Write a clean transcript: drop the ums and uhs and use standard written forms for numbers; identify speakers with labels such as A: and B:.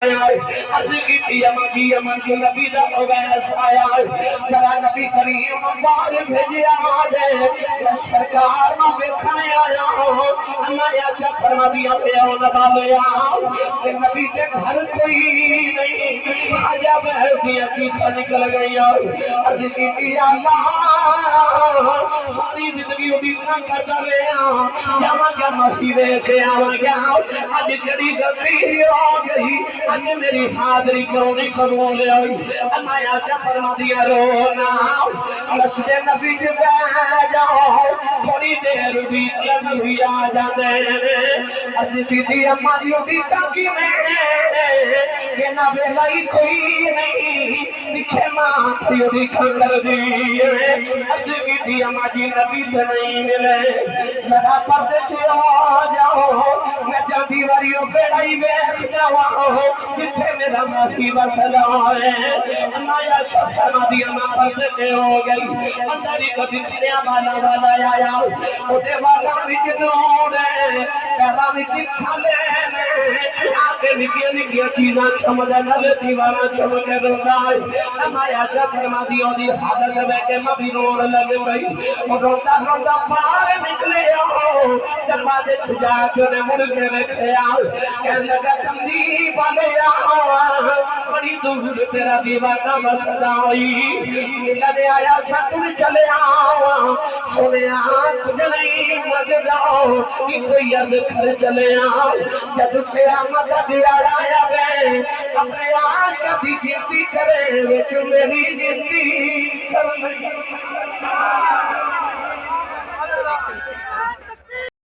A: عرض کی تھی اماجی امانچ نبی دا اویس آیا ذرا نبی کریم بار بھیجیا آجے میں سرکار میں بیکھنے آیا اما ایسا فرما دیا پہ او نبا لے آؤ کہ نبی کے گھر کوئی نہیں آجا بہر دیا چیزہ نکل گئی عرض کی تھی اللہ ساری زندگی ادیتنا کرتا لے آؤ کیا مہی دے کے آؤ کیا آج جڑی گھری ہو گئی آج میری حاضری کیوں نہیں قبول ہوئی اللہ آجا فرما دیا رونا مسجد نبی جو بہ جاؤ تھوڑی دیر بھی لگی آ جانے عزیزی دی اماں دی بیٹا کی میں کہ نہ بلائی کوئی نہیں پیچھے ماں تیوری کھنگر دی عزیزی دی اماں جی نبی سے نہیں ملے ذرا پردے سے آ جاؤ میں جاندی وریوں بیڑائی بیخ جاؤ جتھے میرا ماسی بسلا ہے اللہ یا سب سنا دیا میں پردے سے ہو گئی اندری کبھی کنیا بالا بالا آیا اٹھے والا وچ نور ہے پیرا وچ چھلے آگے نکیا نکیا چیزاں چمجھا نبے دیوانا چمجھے روندائی اما یا جب فرما دیو دی حالت میں کہ مبی نور لگ گئی روندہ روندہ پار نکلے آؤ دروازے چھجا چونے مڑ کے رکھے آؤ کہنے لگا کمدی والے آؤ بڑی دور تیرا دیوانا مسئلہ ہوئی ملنے آیا ساتھ چلے آؤ سنے آنکھ نہیں مگ جاؤ کہ کوئی ارد کھر چلے آؤ جب قیامت دیا آیا گئے اپنے آج کا بھی گنتی کرے ویچ میری گنتی کرنے